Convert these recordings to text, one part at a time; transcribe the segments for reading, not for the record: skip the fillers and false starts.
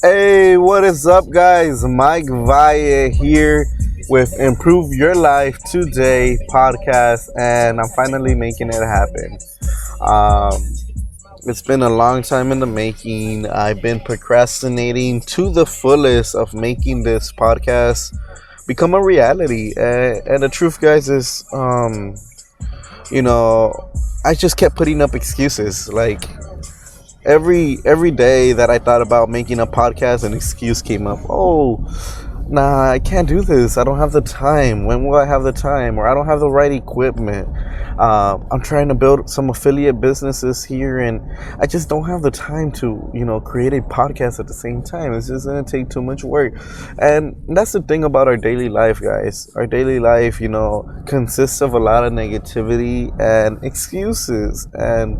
Hey, what is up, guys? Mike Valle here with Improve Your Life Today podcast, and I'm finally making it happen. Um, it's been a long time in the making. I've been procrastinating to the fullest of making this podcast become a reality. And the truth, guys, is, you know, I just kept putting up excuses. Like, every day that I thought about making a podcast, an excuse came up. Oh, nah, I can't do this. I don't have the time. When will I have the time? Or I don't have the right equipment. I'm trying to build some affiliate businesses here, and I just don't have the time to, create a podcast at the same time. It's just gonna take too much work, and that's the thing about our daily life, guys. Our daily life, consists of a lot of negativity and excuses, and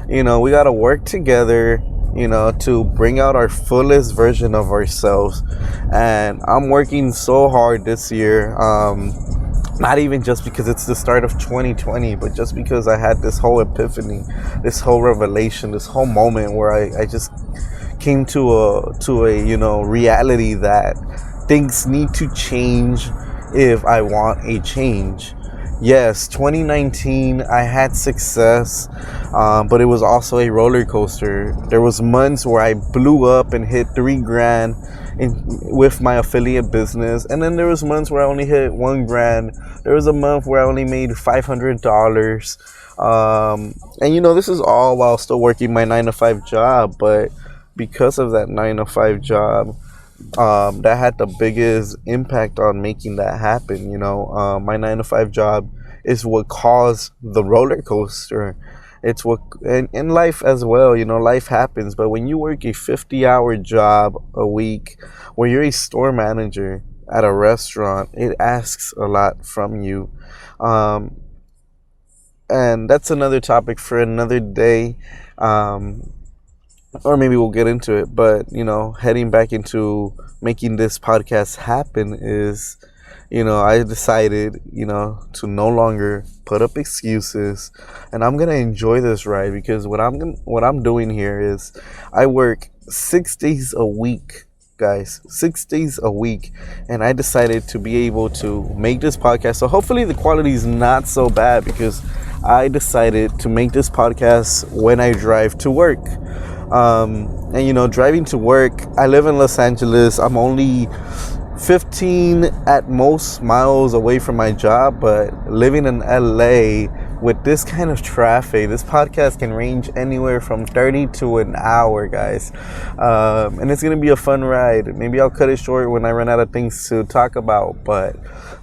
we gotta work together to bring out our fullest version of ourselves. And I'm working so hard this year. Not even just because it's the start of 2020, but just because I had this whole epiphany, this whole revelation, this whole moment where I just came to a reality that things need to change if I want a change. Yes, 2019, I had success, but it was also a roller coaster. There was months where I blew up and hit 3 grand with my affiliate business, and then there was months where I only hit 1 grand. There was a month where I only made $500, and this is all while still working my 9 to 5 job. But because of that 9 to 5 job, that had the biggest impact on making that happen. My 9 to 5 job is what caused the roller coaster. It's what in life as well. Life happens, but when you work a 50-hour job a week, where you're a store manager at a restaurant, it asks a lot from you. Um, and that's another topic for another day. Um, or maybe we'll get into it. But heading back into making this podcast happen is, I decided, to no longer put up excuses, and I'm gonna enjoy this ride, because what I'm doing here is I work 6 days a week, guys, 6 days a week, and I decided to be able to make this podcast. So hopefully the quality is not so bad, because I decided to make this podcast when I drive to work. And driving to work, I live in Los Angeles. I'm only 15 at most miles away from my job, but living in LA with this kind of traffic, this podcast can range anywhere from 30 to an hour, guys. And it's gonna be a fun ride. Maybe I'll cut it short when I run out of things to talk about, but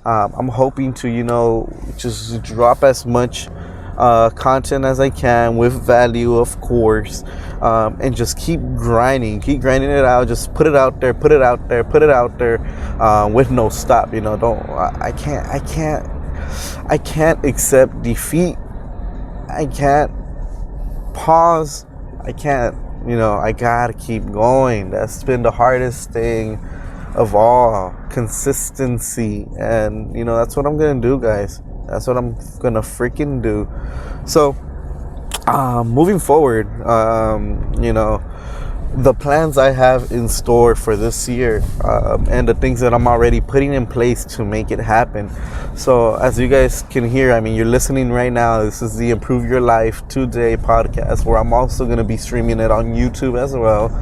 I'm hoping to just drop as much content as I can, with value, of course, and just keep grinding it out. Just put it out there, with no stop. I can't accept defeat. I can't pause. I can't. I gotta keep going. That's been the hardest thing of all, consistency. And that's what I'm gonna do, guys. That's what I'm gonna freaking do. So, moving forward, the plans I have in store for this year, and the things that I'm already putting in place to make it happen. So, as you guys can hear, you're listening right now. This is the Improve Your Life Today podcast, where I'm also going to be streaming it on YouTube as well.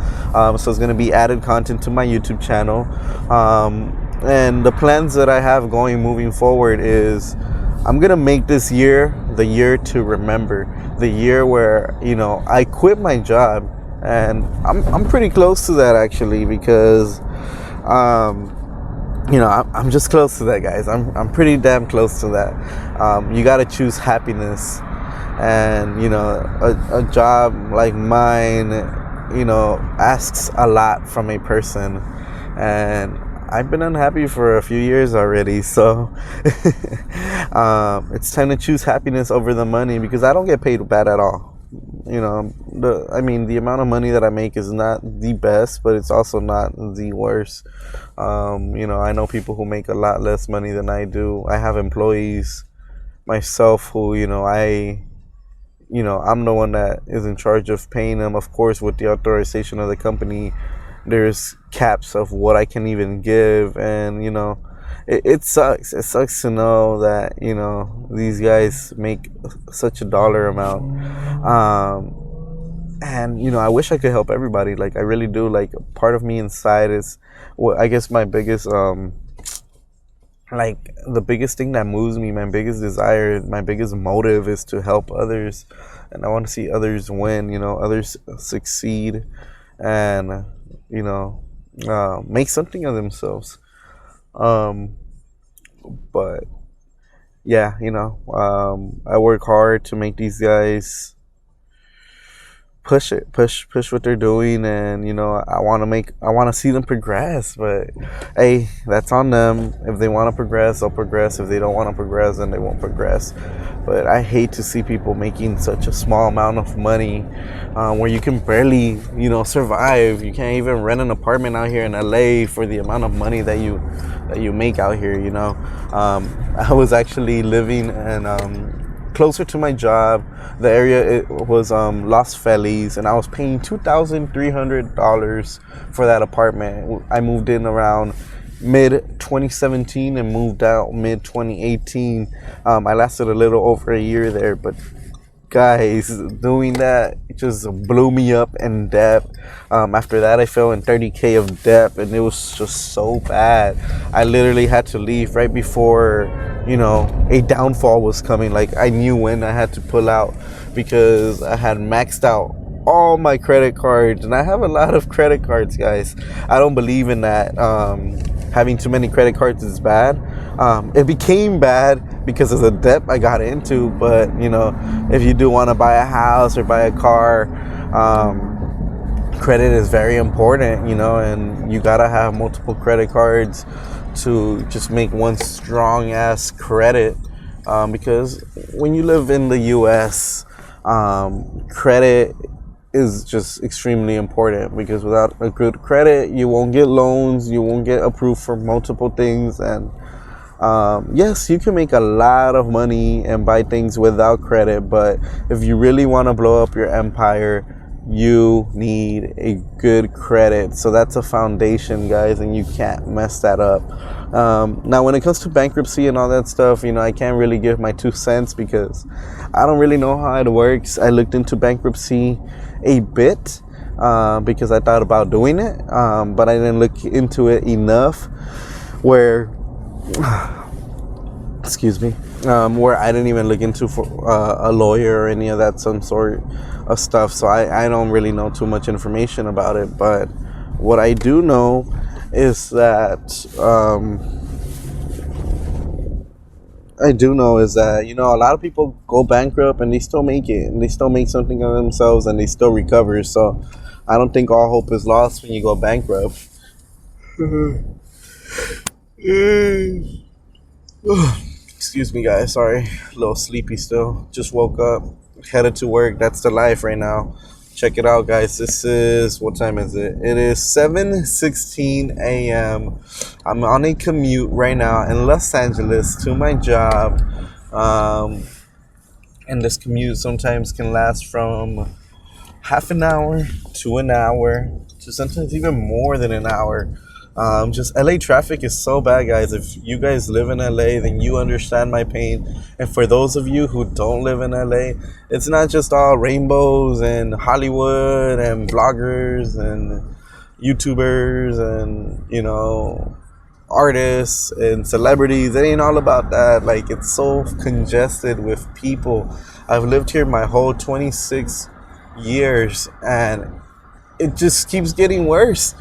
So it's going to be added content to my YouTube channel. And the plans that I have moving forward is, I'm gonna make this year the year to remember, the year where I quit my job, and I'm pretty close to that, actually, because I'm just close to that, guys. I'm pretty damn close to that. You gotta choose happiness, and a job like mine asks a lot from a person, and I've been unhappy for a few years already. So it's time to choose happiness over the money, because I don't get paid bad at all. The amount of money that I make is not the best, but it's also not the worst. I know people who make a lot less money than I do. I have employees myself who, I'm the one that is in charge of paying them, of course, with the authorization of the company. there's caps of what I can even give, and it sucks. It sucks to know that these guys make such a dollar amount. And I wish I could help everybody. Like, I really do. Like, part of me inside is, well, I guess my biggest like, the biggest thing that moves me, my biggest desire, my biggest motive is to help others, and I want to see others win, others succeed, and you know make something of themselves. um but yeah, I work hard to make these guys push what they're doing, and I want to see them progress. But hey, that's on them. If they want to progress, they'll progress. If they don't want to progress, then they won't progress. But I hate to see people making such a small amount of money, where you can barely survive. You can't even rent an apartment out here in LA for the amount of money that you make out here. I was actually living in closer to my job. The area, it was Los Feliz, and I was paying $2,300 for that apartment. I moved in around mid 2017 and moved out mid 2018. I lasted a little over a year there, but guys, doing that just blew me up in debt. After that, I fell in 30K of debt, and it was just so bad. I literally had to leave right before a downfall was coming. Like, I knew when I had to pull out, because I had maxed out all my credit cards, and I have a lot of credit cards, guys. I don't believe in that. Having too many credit cards is bad. It became bad because of the debt I got into. But if you do want to buy a house or buy a car, credit is very important. And you gotta have multiple credit cards to just make one strong ass credit. Because when you live in the U.S., credit is just extremely important, because without a good credit, you won't get loans, you won't get approved for multiple things. And yes, you can make a lot of money and buy things without credit, but if you really want to blow up your empire, you need a good credit. So that's a foundation, guys, and you can't mess that up. Now, when it comes to bankruptcy and all that stuff, I can't really give my 2 cents, because I don't really know how it works. I looked into bankruptcy a bit, because I thought about doing it, but I didn't look into it enough where excuse me, where I didn't even look into for a lawyer or any of that some sort of stuff. So I don't really know too much information about it. But what I do know is that a lot of people go bankrupt and they still make it, and they still make something of themselves, and they still recover. So I don't think all hope is lost when you go bankrupt. Excuse me, guys. Sorry, a little sleepy still. Just woke up, headed to work. That's the life right now. Check it out, guys. This is, what time is it? It is 7:16 a.m. I'm on a commute right now in Los Angeles to my job. And this commute sometimes can last from half an hour to an hour to sometimes even more than an hour. Just LA traffic is so bad, guys. If you guys live in LA, then you understand my pain. And for those of you who don't live in LA, it's not just all rainbows and Hollywood and vloggers and YouTubers and, artists and celebrities. It ain't all about that. Like, it's so congested with people. I've lived here my whole 26 years, and it just keeps getting worse.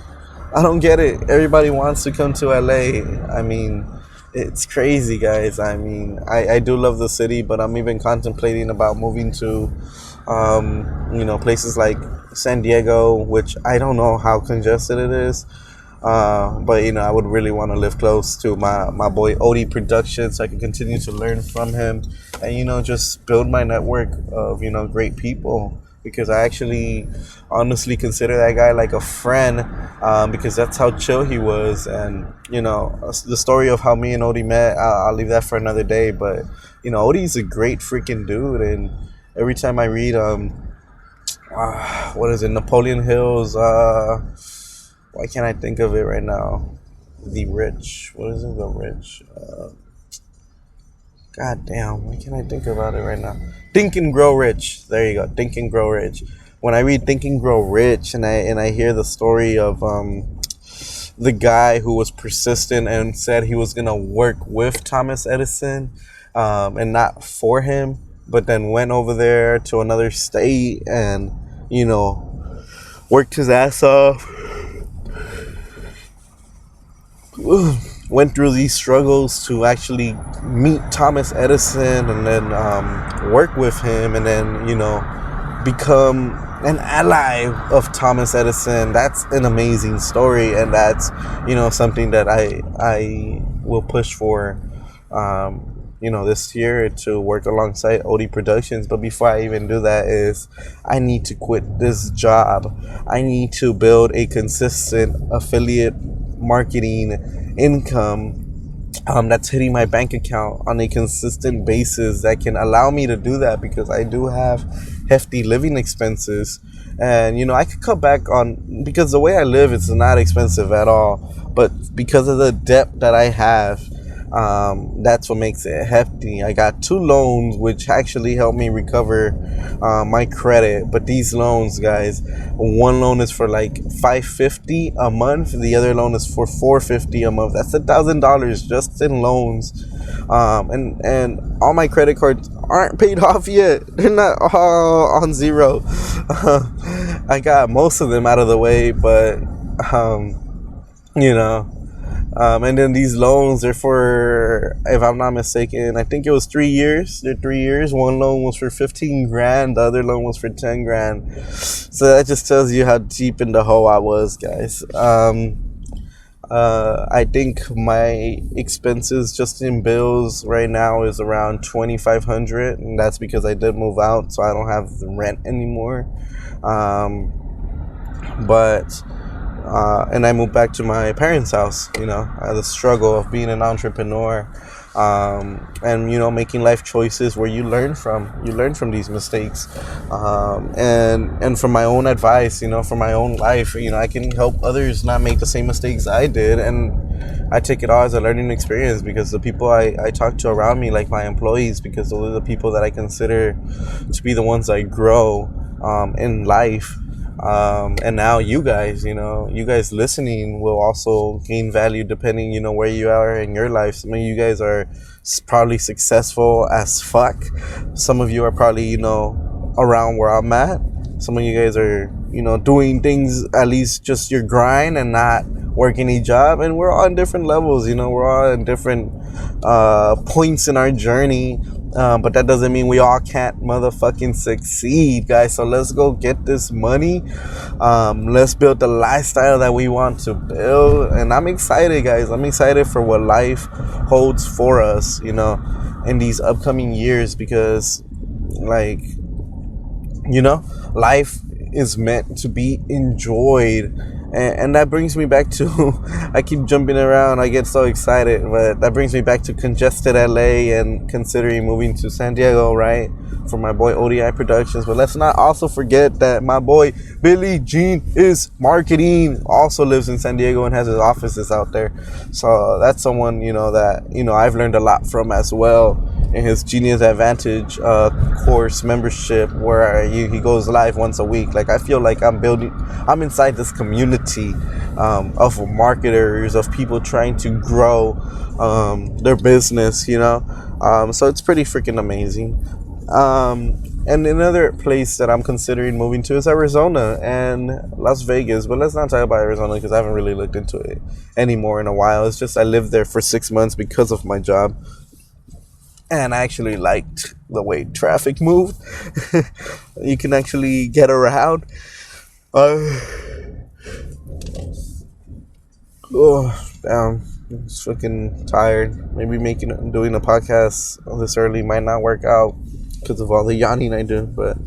I don't get it. Everybody wants to come to LA. I mean, it's crazy, guys. I mean, I do love the city, but I'm even contemplating about moving to, places like San Diego, which I don't know how congested it is. But, I would really want to live close to my boy Odie Productions, so I can continue to learn from him and, just build my network of, great people. Because I actually honestly consider that guy like a friend, because that's how chill he was. And, the story of how me and Odie met, I'll leave that for another day. But, Odie's a great freaking dude. And every time I read, what is it, Napoleon Hill's Why can't I think of it right now? The Rich. What is it? The Rich. God damn. Why can't I think about it right now? Think and Grow Rich. There you go. Think and Grow Rich. When I read Think and Grow Rich, and I hear the story of the guy who was persistent and said he was gonna work with Thomas Edison, and not for him, but then went over there to another state and worked his ass off, went through these struggles to actually meet Thomas Edison and then work with him and then, become an ally of Thomas Edison. That's an amazing story, and that's, something that I will push for, this year to work alongside OD Productions. But before I even do that is I need to quit this job. I need to build a consistent affiliate marketing income that's hitting my bank account on a consistent basis that can allow me to do that, because I do have hefty living expenses. And I could cut back on, because the way I live is not expensive at all, but because of the debt that I have, that's what makes it hefty. I got 2 loans which actually help me recover my credit. But these loans, guys, one loan is for like $550 a month. The other loan is for $450 a month. That's $1,000 just in loans. And all my credit cards aren't paid off yet. They're not all on zero. I got most of them out of the way, but and then these loans are for, if I'm not mistaken, I think it was 3 years. They're 3 years. One loan was for 15 grand. The other loan was for 10 grand. So that just tells you how deep in the hole I was, guys. I think my expenses just in bills right now is around $2,500, and that's because I did move out, so I don't have the rent anymore. And I moved back to my parents' house. The struggle of being an entrepreneur, and making life choices where you learn from these mistakes, and from my own advice, from my own life, I can help others not make the same mistakes I did, and I take it all as a learning experience, because the people I talk to around me, like my employees, because those are the people that I consider to be the ones I grow in life. And now you guys listening will also gain value depending, where you are in your life. Some of you guys are probably successful as fuck. Some of you are probably, around where I'm at. Some of you guys are, doing things, at least just your grind and not working a job. And we're all on different levels, we're all in different points in our journey. But that doesn't mean we all can't motherfucking succeed, guys. So let's go get this money. Let's build the lifestyle that we want to build. And I'm excited, guys. I'm excited for what life holds for us, in these upcoming years, because, life is meant to be enjoyed. And that brings me back to, I keep jumping around, I get so excited, but that brings me back to congested LA and considering moving to San Diego, right, for my boy ODI Productions. But let's not also forget that my boy Billy Jean is Marketing also lives in San Diego and has his offices out there. So that's someone, that, I've learned a lot from as well in his Genius Advantage course membership, where he goes live once a week. Like, I feel like I'm inside this community of marketers, of people trying to grow their business, so it's pretty freaking amazing. And another place that I'm considering moving to is Arizona and Las Vegas. But let's not talk about Arizona, because I haven't really looked into it anymore in a while. It's just I lived there for 6 months because of my job, and I actually liked the way traffic moved. You can actually get around. Oh, damn. I'm just fucking tired. Maybe doing a podcast this early might not work out because of all the yawning I do, but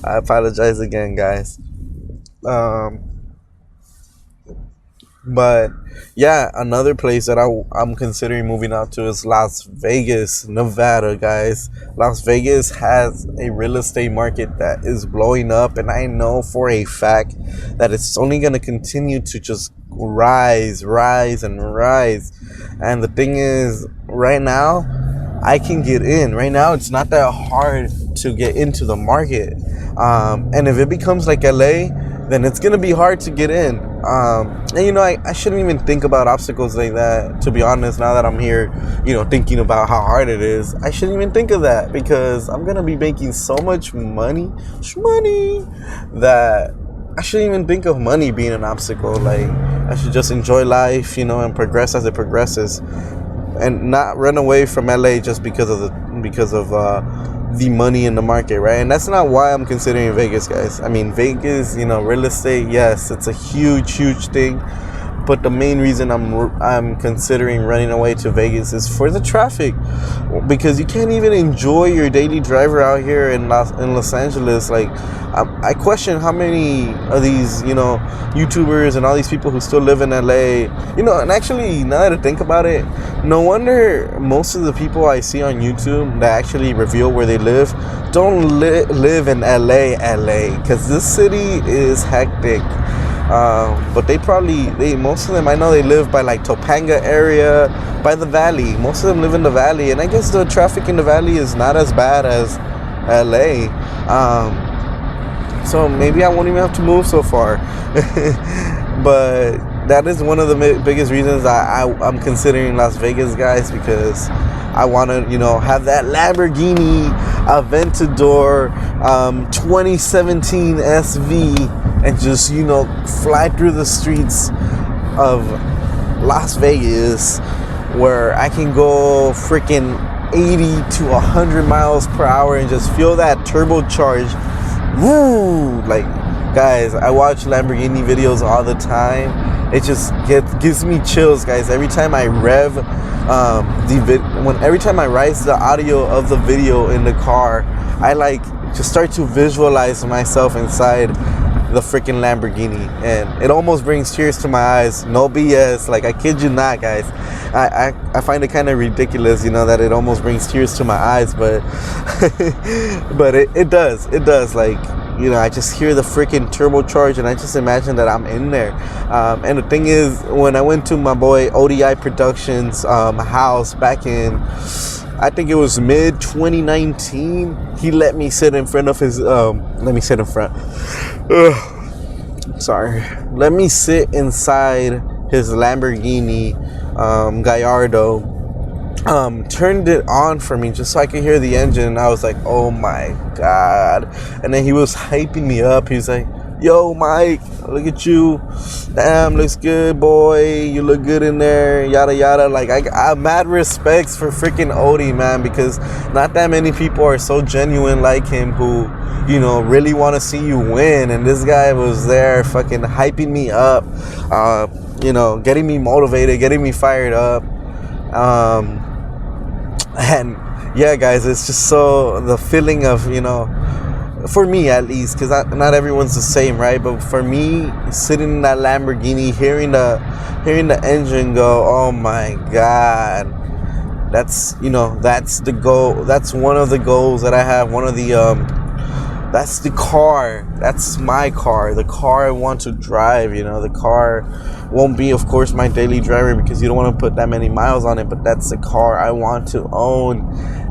I apologize again, guys. But yeah, another place that I'm considering moving out to is Las Vegas, Nevada, guys. Las Vegas has a real estate market that is blowing up, and I know for a fact that it's only going to continue to just rise, and rise. And the thing is, right now, I can get in. Right now, it's not that hard to get into the market. And if it becomes like LA, then it's gonna be hard to get in. And I shouldn't even think about obstacles like that, to be honest. Now that I'm here, thinking about how hard it is, I shouldn't even think of that, because I'm gonna be making so much money that I shouldn't even think of money being an obstacle. Like, I should just enjoy life, and progress as it progresses, and not run away from LA just because of the money in the market, right? And that's not why I'm considering Vegas, guys. I mean, Vegas, real estate, yes, it's a huge thing. But the main reason I'm considering running away to Vegas is for the traffic, because you can't even enjoy your daily driver out here in Los Angeles. Like, I question how many of these YouTubers and all these people who still live in LA. And actually, now that I think about it, no wonder most of the people I see on YouTube that actually reveal where they live don't live in LA, because this city is hectic. But most of them, I know they live by like Topanga area, by the Valley. Most of them live in the Valley, and I guess the traffic in the Valley is not as bad as LA. So maybe I won't even have to move so far. But that is one of the biggest reasons I'm considering Las Vegas, guys, because I want to, have that Lamborghini Aventador 2017 SV and just, fly through the streets of Las Vegas, where I can go freaking 80 to 100 miles per hour and just feel that turbocharge. Woo! Like, guys, I watch Lamborghini videos all the time. It just gives me chills, guys. Every time I rev every time I rise the audio of the video in the car, I just start to visualize myself inside the freaking Lamborghini, and it almost brings tears to my eyes. No BS. Like, I kid you not, guys. I find it kind of ridiculous, that it almost brings tears to my eyes, but but it does. Like, I just hear the freaking turbocharge, and I just imagine that I'm in there. And the thing is, when I went to my boy ODI Productions house back in, I think it was mid 2019, he let me sit in front of his let me sit inside his Lamborghini Gallardo. Turned it on for me just so I could hear the engine, and I was like, oh my god. And then he was hyping me up. He's like, yo, Mike, look at you, damn, looks good, boy, you look good in there, yada yada. Like, I have mad respects for freaking Odie, man, because not that many people are so genuine like him, who really want to see you win. And this guy was there fucking hyping me up, getting me motivated, getting me fired up. And yeah, guys, it's just so the feeling of, for me at least, because not everyone's the same, right? But for me, sitting in that Lamborghini, hearing the engine go, oh my god, that's the goal. That's one of the goals that I have. One of the that's the car. That's my car. The car I want to drive. The car won't be, of course, my daily driver, because you don't want to put that many miles on it. But that's the car I want to own,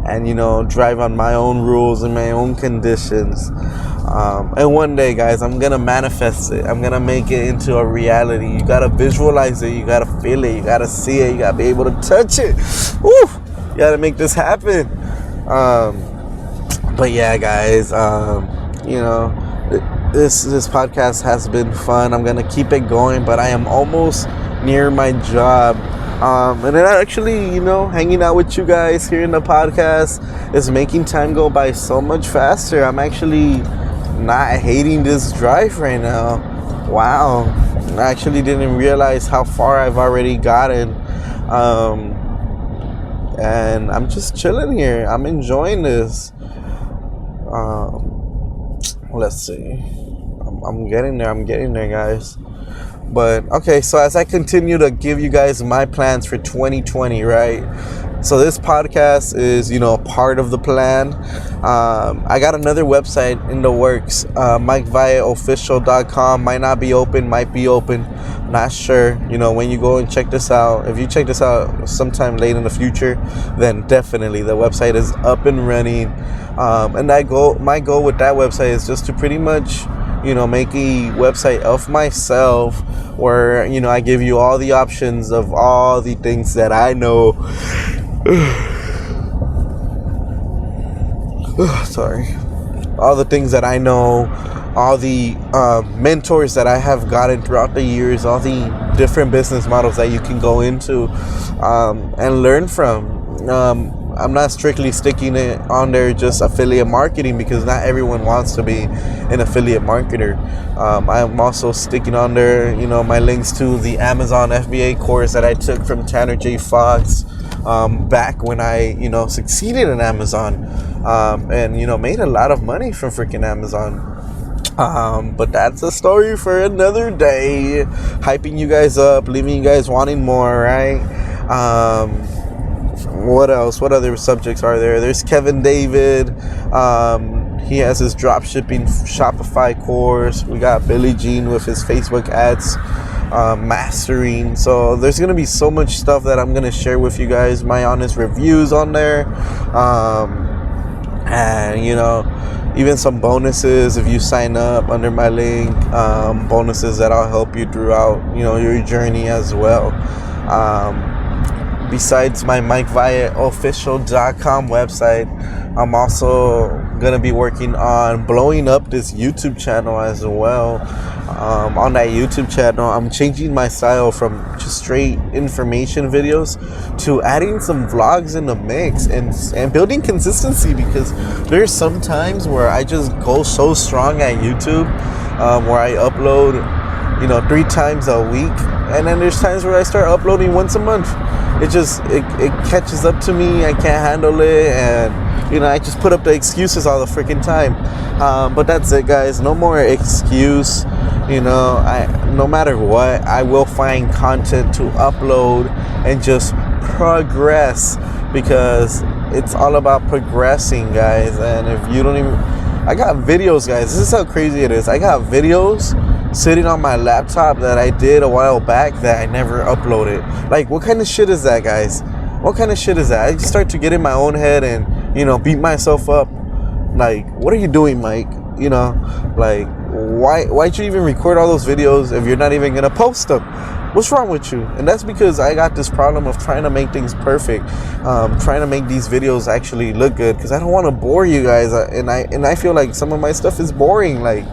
and drive on my own rules and my own conditions. And one day, guys, I'm gonna manifest it. I'm gonna make it into a reality. You gotta visualize it. You gotta feel it. You gotta see it. You gotta be able to touch it. Woo! You gotta make this happen. But yeah, guys, this podcast has been fun. I'm gonna keep it going, but I am almost near my job. And then actually, hanging out with you guys here in the podcast is making time go by so much faster. I'm actually not hating this drive right now. Wow, I actually didn't realize how far I've already gotten. And I'm just chilling here. I'm enjoying this. Let's see. I'm getting there, guys. But okay, so as I continue to give you guys my plans for 2020, right? So this podcast is, part of the plan. I got another website in the works, MikeValleOfficial.com. Might not be open, might be open. Not sure. When you go and check this out, if you check this out sometime late in the future, then definitely the website is up and running. And my goal with that website is just to pretty much, make a website of myself where, I give you all the options of all the things that I know. Sorry. All the things that I know, all the mentors that I have gotten throughout the years, all the different business models that you can go into and learn from. I'm not strictly sticking it on there just affiliate marketing, because not everyone wants to be an affiliate marketer. I'm also sticking on there, my links to the Amazon FBA course that I took from Tanner J. Fox back when I, succeeded in Amazon and, made a lot of money from freaking Amazon. But that's a story for another day. Hyping you guys up, leaving you guys wanting more, right? What else? What other subjects are there? There's Kevin David. He has his drop shipping Shopify course. We got Billy Jean with his Facebook ads mastering. So there's going to be so much stuff that I'm going to share with you guys. My honest reviews on there. And, even some bonuses if you sign up under my link. Bonuses that'll help you throughout, your journey as well. Besides my MikeValleOfficial.com website, I'm also going to be working on blowing up this YouTube channel as well. On that YouTube channel, I'm changing my style from just straight information videos to adding some vlogs in the mix and building consistency, because there's some times where I just go so strong at YouTube where I upload 3 times a week, and then there's times where I start uploading once a month. It catches up to me. I can't handle it, and I just put up the excuses all the freaking time. But that's it, guys. No more excuse. No matter what, I will find content to upload and just progress, because it's all about progressing, guys. And if you don't even, I got videos, guys. This is how crazy it is. I got videos sitting on my laptop that I did a while back that I never uploaded. Like, what kind of shit is that, guys? What kind of shit is that? I just start to get in my own head and, beat myself up. Like, what are you doing, Mike? Like, why'd you even record all those videos if you're not even gonna post them? What's wrong with you? And that's because I got this problem of trying to make things perfect, trying to make these videos actually look good, because I don't want to bore you guys, and I feel like some of my stuff is boring, like.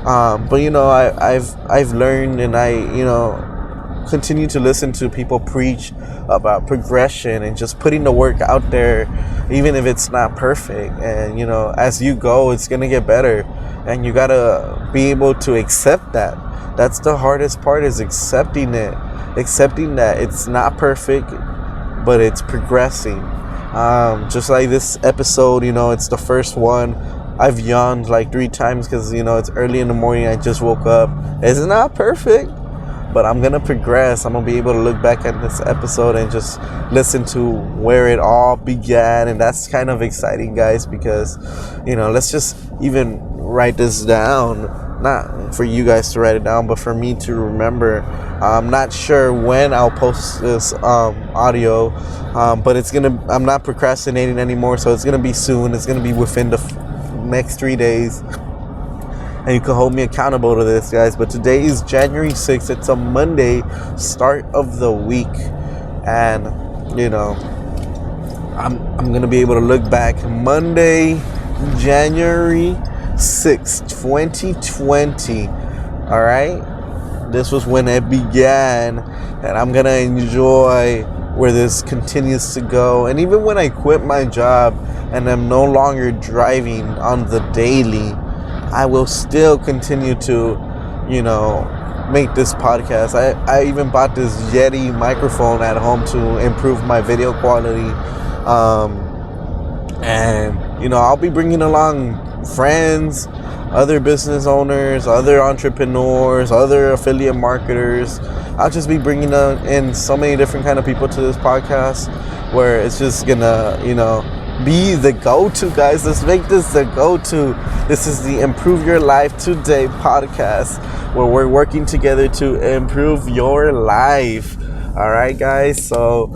But I've learned, and I continue to listen to people preach about progression and just putting the work out there, even if it's not perfect. And as you go, it's gonna get better, and you gotta be able to accept that. That's the hardest part, is accepting that it's not perfect, but it's progressing. Just like this episode, it's the first one. I've yawned like 3 times because, it's early in the morning. I just woke up. It's not perfect, but I'm going to progress. I'm going to be able to look back at this episode and just listen to where it all began. And that's kind of exciting, guys, because, let's just even write this down. Not for you guys to write it down, but for me to remember. I'm not sure when I'll post this audio, but I'm not procrastinating anymore, so it's going to be soon. It's going to be within the next 3 days, and you can hold me accountable to this, guys. But today is January 6th. It's a Monday, start of the week, and I'm gonna be able to look back Monday, January 6th, 2020. All right, this was when it began, and I'm gonna enjoy where this continues to go. And even when I quit my job and I'm no longer driving on the daily, I will still continue to, make this podcast. I even bought this Yeti microphone at home to improve my video quality. And, I'll be bringing along friends. other business owners, other entrepreneurs, other affiliate marketers. I'll just be bringing in so many different kind of people to this podcast, where it's just gonna, be the go-to, guys. Let's make this the go-to. This is the Improve Your Life Today podcast, where we're working together to improve your life. All right, guys. So,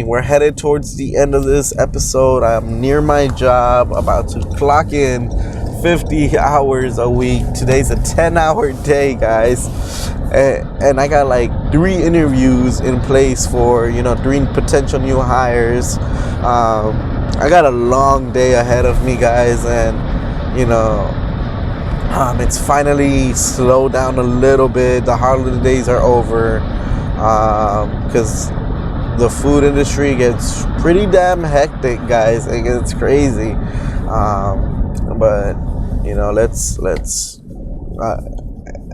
we're headed towards the end of this episode. I'm near my job, about to clock in 50 hours a week. Today's a 10-hour day, guys. And I got like 3 interviews in place for, 3 potential new hires. I got a long day ahead of me, guys, and it's finally slowed down a little bit. The holidays are over, because the food industry gets pretty damn hectic, guys. It gets crazy, but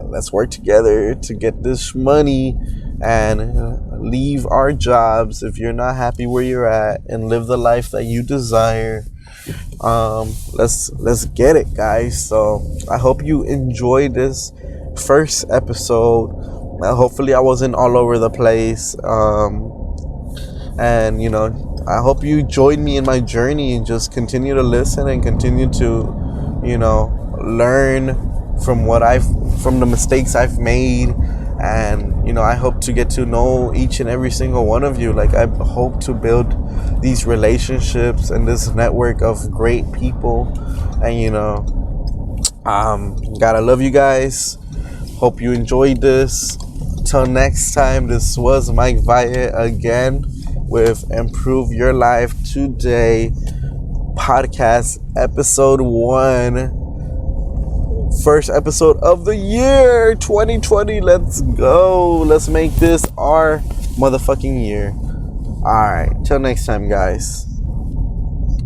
let's work together to get this money and leave our jobs if you're not happy where you're at, and live the life that you desire. Let's get it, guys. So I hope you enjoyed this first episode. Hopefully I wasn't all over the place, and I hope you join me in my journey and just continue to listen and continue to learn from the mistakes I've made. And I hope to get to know each and every single one of you. Like, I hope to build these relationships and this network of great people. And gotta love you guys. Hope you enjoyed this. Till next time, this was Mike Valle again with Improve Your Life Today podcast, episode 1. First episode of the year 2020. Let's go. Let's make this our motherfucking year. All right. Till next time, guys.